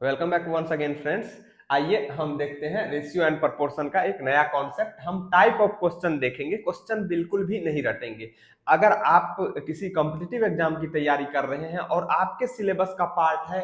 Welcome back once again friends. आइए हम देखते हैं रेशियो एंड प्रोपोर्शन का एक नया कॉन्सेप्ट। हम टाइप ऑफ क्वेश्चन देखेंगे, क्वेश्चन बिल्कुल भी नहीं रटेंगे। अगर आप किसी कॉम्पिटिटिव एग्जाम की तैयारी कर रहे हैं और आपके सिलेबस का पार्ट है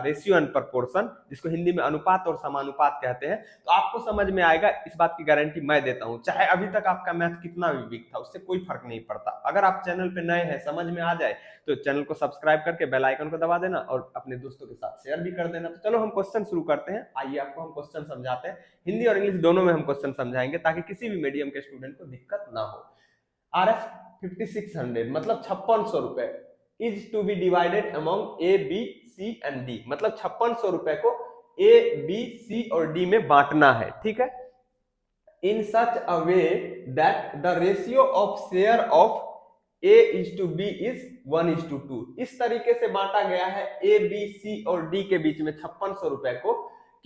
रेशियो एंड प्रोपोर्शन, जिसको हिंदी में अनुपात और समानुपात कहते हैं, तो आपको समझ में आएगा, इस बात की गारंटी मैं देता हूं। चाहे अभी तक आपका मैथ कितना भी वीक था, उससे कोई फर्क नहीं पड़ता। अगर आप चैनल पे नए हैं, समझ में आ जाए तो चैनल को सब्सक्राइब करके बेल आइकन को दबा देना और अपने दोस्तों के साथ शेयर भी कर देना। तो चलो हम क्वेश्चन शुरू करते हैं। आइए आपको हम क्वेश्चन समझाते हैं। हिंदी और इंग्लिश दोनों में हम क्वेश्चन समझाएंगे ताकि किसी भी मीडियम के स्टूडेंट को दिक्कत ना हो। RS 5600 मतलब 5600 रुपए is to be divided among A, B, C and D। मतलब 5600 रुपए को A, B, C और D में बांटना है। ठीक है, in such a way that the ratio of share of A is to B is 1:2। इस तरीके से बांटा गया है A, B, C और D के बीच में 5600 रुपए को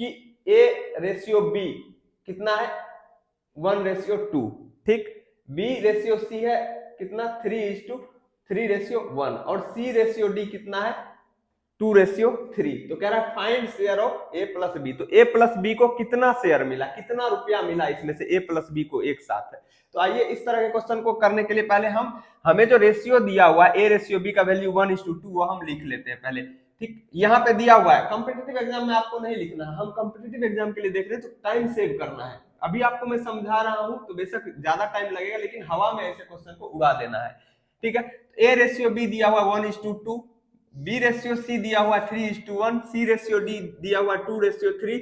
कि A रेशियो B कितना है 1:2। ठीक, B रेशियो C है कितना 3:3:1 और C रेशियो D कितना है 2:3। तो कह रहा है find share of A plus B। तो A प्लस B को कितना शेयर मिला, कितना रुपया मिला इसमें से A प्लस B को एक साथ है। तो आइए इस तरह के क्वेश्चन को करने के लिए पहले हमें जो रेशियो दिया हुआ है A रेशियो B का वैल्यू 1:2 वो हम लिख लेते हैं पहले। ठीक, यहाँ पे दिया हुआ है। कॉम्पिटिटिव एग्जाम में आपको नहीं लिखना है, हम कॉम्पिटिटिव एग्जाम के लिए देख रहे हैं तो टाइम सेव करना है। अभी आपको मैं समझा रहा हूं तो बेशक ज्यादा टाइम लगेगा, लेकिन हवा में ऐसे क्वेश्चन को उड़ा देना है। ठीक है, A रेशियो B दिया हुआ 1:2, B रेशियो C दिया हुआ 3:1, C रेशियो D दिया हुआ 2:3।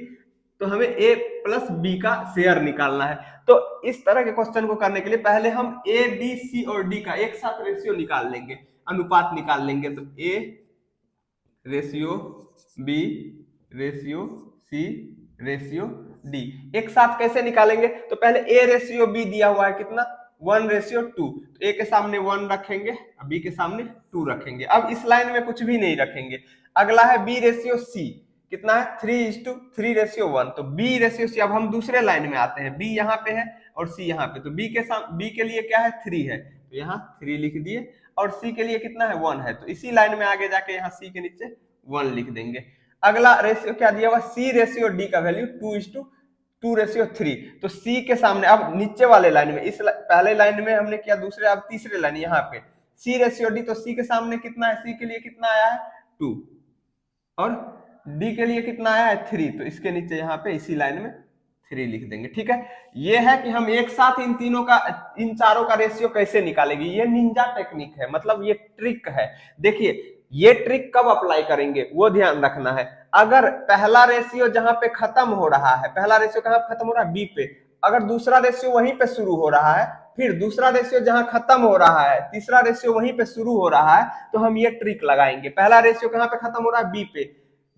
तो हमें A प्लस B का शेयर निकालना है। तो इस तरह के क्वेश्चन को करने के लिए पहले हम A, B, C और D का एक साथ रेशियो निकाल लेंगे, अनुपात निकाल लेंगे। तो A ratio B ratio C ratio D एक साथ कैसे निकालेंगे? तो पहले A रेशियो B दिया हुआ है कितना 1:2। तो A के सामने 1 रखेंगे, B के सामने 2 रखेंगे। अब इस लाइन में कुछ भी नहीं रखेंगे। अगला है B रेशियो C कितना है 3:3:1। तो B रेशियो C, अब हम दूसरे लाइन में आते हैं। B यहाँ पे है और C यहाँ पे। तो B के लिए क्या है 3 है, तो यहाँ 3 लिख दिए और C के लिए कितना है 1 है। तो इसी लाइन में आगे जाके यहाँ C के नीचे 1 लिख देंगे। अगला रेशियो क्या दिया हुआ C रेशियो D का वैल्यू 2:3। तो C के सामने अब नीचे वाले लाइन में, इस पहले लाइन में हमने किया, दूसरे अब तीसरे लाइन यहाँ पे C रेशियो D। तो C के सामने कितना है, C के लिए कितना आया है 2 और D के लिए कितना आया है 3। तो इसके नीचे यहाँ पे इसी लाइन में 3 लिख देंगे। ठीक है, ये है कि हम एक साथ इन चारों का रेशियो कैसे निकालेंगे। ये निंजा टेक्निक है, मतलब ये ट्रिक है। देखिए ये ट्रिक कब अप्लाई करेंगे वो ध्यान रखना है। अगर पहला रेशियो जहां पे खत्म हो रहा है, पहला रेशियो कहां पे खत्म हो रहा है B पे, अगर दूसरा रेशियो वहीं पे शुरू हो रहा है, फिर दूसरा रेशियो जहां खत्म हो रहा है, तीसरा रेशियो वहीं पे शुरू हो रहा है, तो हम ये ट्रिक लगाएंगे। पहला रेशियो कहां पे खत्म हो रहा है B पे,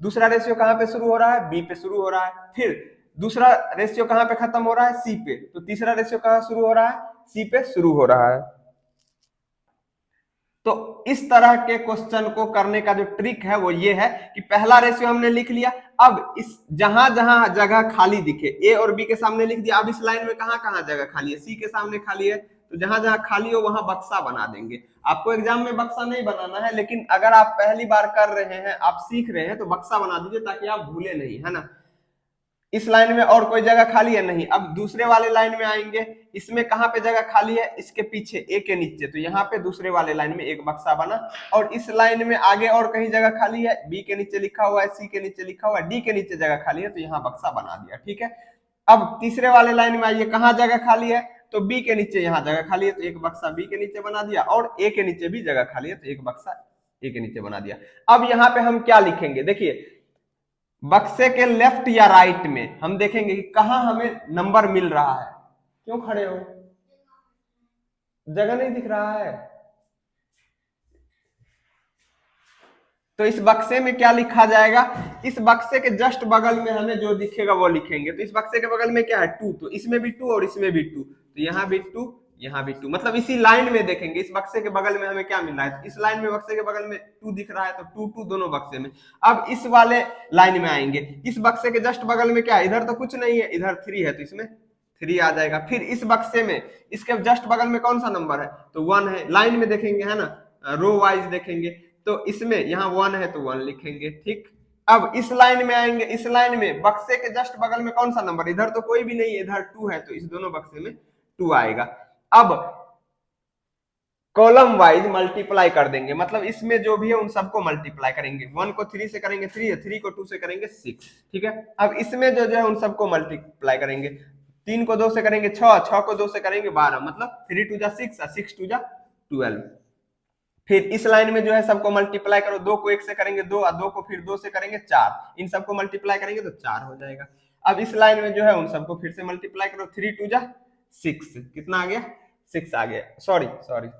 दूसरा रेशियो कहां पे शुरू हो रहा है B पे शुरू हो रहा है, फिर दूसरा रेशियो कहां पे खत्म हो रहा है C पे, तो तीसरा रेशियो कहां शुरू हो रहा है C पे शुरू हो रहा है। तो इस तरह के क्वेश्चन को करने का जो ट्रिक है वो ये है कि पहला रेशियो हमने लिख लिया। अब इस जहां जहां जगह खाली दिखे, A और B के सामने लिख दिया। अब इस लाइन में कहां कहां जगह खाली है, C के सामने खाली है, तो जहां जहां खाली हो वहां बक्सा बना देंगे। आपको एग्जाम में बक्सा नहीं बनाना है, लेकिन अगर आप पहली बार कर रहे हैं, आप सीख रहे हैं, तो बक्सा बना दीजिए ताकि आप भूले नहीं, है ना। इस लाइन में और कोई जगह खाली है नहीं। अब दूसरे वाले लाइन में आएंगे, इसमें कहां पे जगह खाली है, इसके पीछे A के नीचे, तो यहाँ पे दूसरे वाले लाइन में एक बक्सा बना। और इस लाइन में आगे और कहीं जगह खाली है, B के नीचे लिखा हुआ है, C के नीचे लिखा हुआ है, D के नीचे जगह खाली है, तो यहाँ बक्सा बना दिया। ठीक है, अब तीसरे वाले लाइन में आइए, कहाँ जगह खाली है, तो B के नीचे यहाँ जगह खाली है, तो एक बक्सा B के नीचे बना दिया, और A के नीचे भी जगह खाली है, तो एक बक्सा A के नीचे बना दिया। अब यहाँ पे हम क्या लिखेंगे, देखिए बक्से के लेफ्ट या राइट में हम देखेंगे कि कहां हमें नंबर मिल रहा है। क्यों खड़े हो, जगह नहीं दिख रहा है? तो इस बक्से में क्या लिखा जाएगा, इस बक्से के जस्ट बगल में हमें जो दिखेगा वो लिखेंगे। तो इस बक्से के बगल में क्या है 2, तो इसमें भी 2 और इसमें भी 2, तो यहाँ भी 2 यहाँ भी 2, मतलब इसी लाइन में देखेंगे इस बक्से के बगल में हमें क्या मिल रहा है। इस लाइन में बक्से के बगल में 2 दिख रहा है, तो 2 2 दोनों बक्से में। अब इस वाले लाइन में आएंगे, इस बक्से के जस्ट बगल में क्या है, इधर तो कुछ नहीं है, इधर 3 है, तो इसमें 3 आ जाएगा। फिर इस बक्से में इसके जस्ट बगल में कौन सा नंबर है, तो 1 है। लाइन में देखेंगे, है ना, रो वाइज देखेंगे, तो इसमें यहाँ 1 है तो 1 लिखेंगे। ठीक, अब इस लाइन में आएंगे, इस लाइन में बक्से के जस्ट बगल में कौन सा नंबर, इधर तो कोई भी नहीं है, इधर 2 है, तो इस दोनों बक्से में 2 आएगा। अब कॉलम वाइज मल्टीप्लाई कर देंगे, मतलब इसमें जो भी है उन सबको मल्टीप्लाई करेंगे। 1 को 3 से करेंगे 3 है, 3 को 2 से करेंगे 6, ठीक है। अब इसमें जो है उन सबको मल्टीप्लाई करेंगे, 3 को 2 से करेंगे 6, 6 को 2 से करेंगे 12, मतलब 3 2 जा 6 और 6 2 जा 12। फिर इस लाइन में जो है सबको मल्टीप्लाई करो, 2 को 1 से करेंगे 2 और 2 को फिर 2 से करेंगे 4, इन सबको मल्टीप्लाई करेंगे तो 4 हो जाएगा। अब इस लाइन में जो है उन सबको फिर से मल्टीप्लाई करो, 3 2 जा 6, कितना आ गया 6 आ गया, सॉरी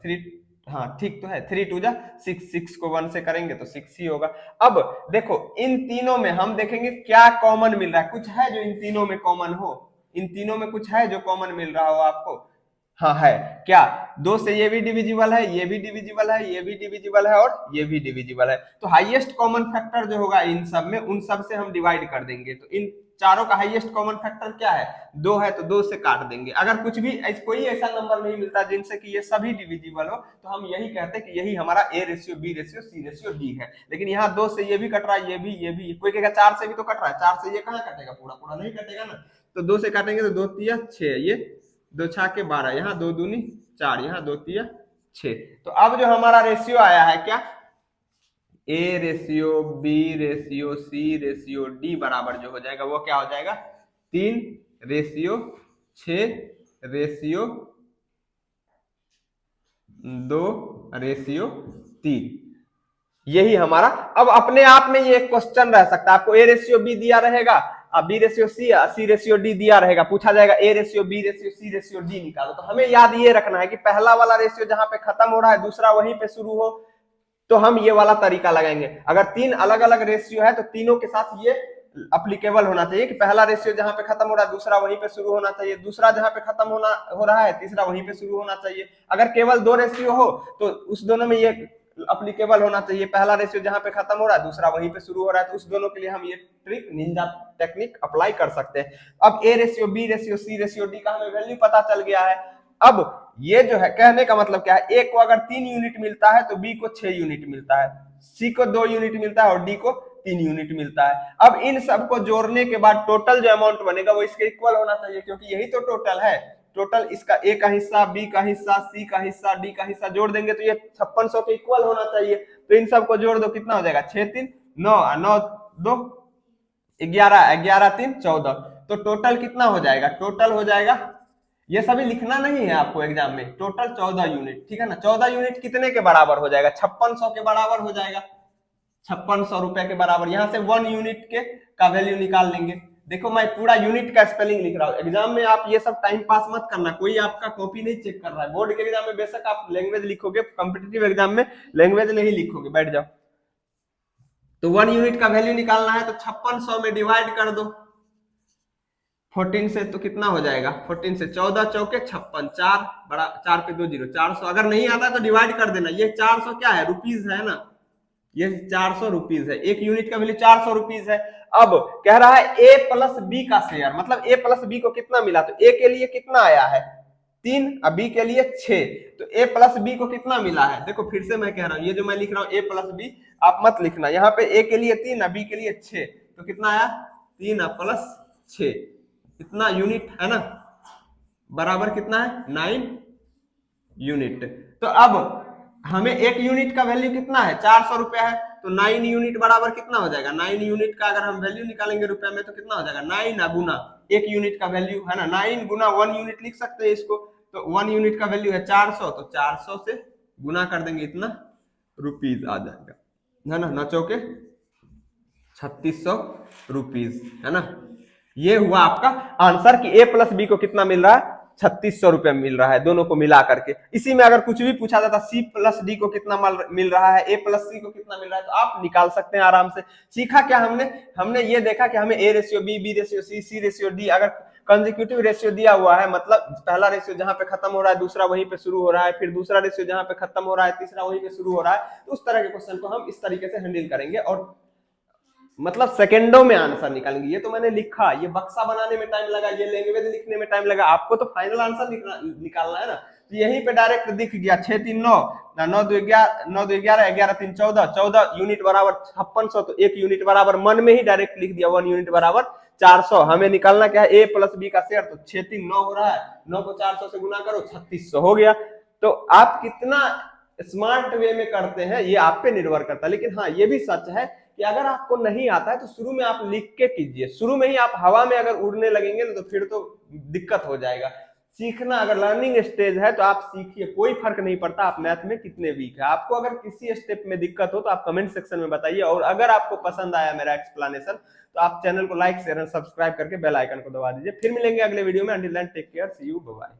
3, हाँ ठीक तो है, 3 2 जा 6, 6 को 1 से करेंगे तो 6 ही होगा। अब देखो इन तीनों में हम देखेंगे क्या कॉमन मिल रहा है, कुछ है जो इन तीनों में कॉमन हो, इन तीनों में कुछ है जो कॉमन मिल रहा हो आपको, हाँ है क्या, 2 से ये भी डिविजिबल है, ये भी डिविजिबल है, ये भी डिविजिबल है और ये भी डिविजिबल है, तो हाईएस्ट कॉमन फैक्टर जो होगा इन सब में, उन सब से हम डिवाइड कर देंगे। तो इन चारों का हाईएस्ट कॉमन फैक्टर क्या है, 2 है, तो 2 से काट देंगे। अगर कुछ भी कोई ऐसा नंबर नहीं मिलता जिनसे कि ये सभी डिविजिबल हो, तो हम यही कहते हैं कि यही हमारा A ratio B ratio C ratio D है। लेकिन यहाँ 2 से ये भी कट रहा है, ये भी, कोई कहेगा 4 से भी तो कट रहा है, 4 से ये कहाँ कटेगा, पूरा पूरा नहीं कटेगा ना, तो 2 से काटेंगे तो 2 तिया 6, ये 2 6 के 12, यहाँ 2 दूनी 4, यहाँ 2 तिया 6। तो अब जो हमारा रेशियो आया है क्या, A ratio B ratio C ratio D बराबर जो हो जाएगा वो क्या हो जाएगा, 3 रेशियो 6 रेशियो 2 रेशियो 3, यही हमारा। अब अपने आप में ये एक क्वेश्चन रह सकता है, आपको A रेशियो B दिया रहेगा, B ratio C ratio D दिया रहेगा, पूछा जाएगा A ratio B ratio C ratio D निकालो, तो हमें याद ये रखना है कि पहला वाला रेशियो जहां पे खत्म हो रहा है दूसरा वहीं पे शुरू हो, तो हम ये वाला तरीका लगाएंगे। अगर 3 अलग अलग रेशियो है तो तीनों के साथ ये अप्लीकेबल होना चाहिए कि पहला रेशियो जहां पे खत्म हो रहा है दूसरा वहीं पे शुरू होना चाहिए, दूसरा जहां पे खत्म हो रहा है तीसरा वहीं पे शुरू होना चाहिए। अगर केवल 2 रेशियो हो तो उस दोनों में ये अप्लीकेबल होना चाहिए, पहला रेशियो जहां पे खत्म हो रहा है दूसरा वहीं पे शुरू हो रहा है, तो उस दोनों के लिए हम ये ट्रिक निंजा टेक्निक अप्लाई कर सकते हैं। अब A ratio B ratio C ratio D का हमें वैल्यू पता चल गया है। अब ये जो है कहने का मतलब क्या है, A को अगर 3 यूनिट मिलता है तो B को 6 यूनिट मिलता है, C को 2 यूनिट मिलता है और D को 3 यूनिट मिलता है। अब इन सबको जोड़ने के बाद टोटल जो अमाउंट बनेगा वो इसके इक्वल होना चाहिए, क्योंकि यही तो टोटल है। टोटल इसका A का हिस्सा, B का हिस्सा, C का हिस्सा, D का हिस्सा जोड़ देंगे तो ये 5600 के इक्वल होना चाहिए। तो इन सबको जोड़ दो, कितना हो जाएगा, 6 3 9 9 2 11 11 3 14, तो टोटल कितना हो जाएगा, टोटल हो जाएगा, ये सभी लिखना नहीं है आपको एग्जाम में, टोटल 14 यूनिट, ठीक है ना। 14 यूनिट कितने के बराबर हो जाएगा, 5600 के बराबर हो जाएगा, 5600 रुपए के बराबर। यहां से 1 यूनिट के का वैल्यू निकाल लेंगे। देखो मैं पूरा यूनिट का स्पेलिंग लिख रहा हूं, एग्जाम में आप ये सब टाइम पास मत करना, कोई आपका कॉपी नहीं चेक कर रहा है। बोर्ड के एग्जाम में बेशक आप लैंग्वेज लिखोगे, कॉम्पिटिटिव एग्जाम में लैंग्वेज नहीं लिखोगे, बैठ जाओ। तो 1 यूनिट का वैल्यू निकालना है तो 5600 में डिवाइड कर दो 14 से, तो कितना हो जाएगा, 14 से 14 चौके 56, 4 बड़ा 4 पे 2 0, 400। अगर नहीं आता तो डिवाइड कर देना, ये 400 क्या है, रुपीज है ना, ये 400 रुपीज है, एक यूनिट का वैल्यू 400 रुपीज है। अब कह रहा है A प्लस B का शेयर, मतलब A प्लस B को कितना मिला, तो A के लिए कितना आया है 3 और B के लिए 6, तो A प्लस B को कितना मिला है। देखो फिर से मैं कह रहा हूं, ये जो मैं लिख रहा हूं A प्लस B आप मत लिखना, यहाँ पे A के लिए 3 और B के लिए 6, तो कितना आया 3 और प्लस 6, इतना यूनिट है ना, बराबर कितना है 9 यूनिट। तो अब हमें एक यूनिट का वैल्यू कितना है 400 रुपया है, तो 9 यूनिट बराबर कितना हो जाएगा, 9 यूनिट का अगर हम वैल्यू निकालेंगे रुपया में तो कितना हो जाएगा 9 गुना एक यूनिट का वैल्यू है ना, 9 गुना 1 यूनिट लिख सकते हैं इसको, तो 1 यूनिट का वैल्यू है 400, तो 400 से गुना कर देंगे, इतना रुपीज आ जाएगा, है ना, न चौके 3600 रुपीज, है ना। ये हुआ आपका आंसर कि A प्लस B को कितना मिल रहा है, 3600 रुपए मिल रहा है दोनों को मिला करके। इसी में अगर कुछ भी पूछा जाता C प्लस D को कितना मिल रहा है, A प्लस C को कितना मिल रहा है, तो आप निकाल सकते हैं आराम से। सीखा क्या हमने ये देखा कि हमें A ratio B, B ratio C, C ratio D, अगर कंसेक्यूटिव रेशियो दिया हुआ है, मतलब पहला रेशियो जहां पे खत्म हो रहा है दूसरा वहीं पे शुरू हो रहा है, फिर दूसरा रेशियो जहां पे खत्म हो रहा है तीसरा वहीं पे शुरू हो रहा है, तो उस तरह के क्वेश्चन को हम इस तरीके से हैंडल करेंगे और मतलब सेकंडों में आंसर निकालेंगे। ये तो मैंने लिखा, ये बक्सा बनाने में टाइम लगा, ये लैंग्वेज लिखने में टाइम लगा, आपको तो फाइनल आंसर निकालना है ना। तो यहीं पे डायरेक्ट दिख गया 6 3 9, 9 2 11, 9 2 11, 11 3 14, 14 यूनिट बराबर 5600, तो 1 यूनिट बराबर मन में ही डायरेक्ट लिख दिया 1 यूनिट बराबर 400। हमें निकालना क्या है, ए प्लस बी का शेयर, तो 6 3 9 हो रहा है, 9 को 400 से गुना करो 3600 हो गया। तो आप कितना स्मार्ट वे में करते हैं ये आप पे निर्भर करता है। लेकिन हाँ ये भी सच है कि अगर आपको नहीं आता है तो शुरू में आप लिख के कीजिए। शुरू में ही आप हवा में अगर उड़ने लगेंगे ना तो फिर तो दिक्कत हो जाएगा। सीखना अगर लर्निंग स्टेज है तो आप सीखिए, कोई फर्क नहीं पड़ता आप मैथ में कितने वीक है। आपको अगर किसी स्टेप में दिक्कत हो तो आप कमेंट सेक्शन में बताइए। और अगर आपको पसंद आया मेरा एक्सप्लेनेशन तो आप चैनल को लाइक शेयर एंड सब्सक्राइब करके बेल आइकन को दबा दीजिए। फिर मिलेंगे अगले वीडियो में। Until then take care, see you, bye bye.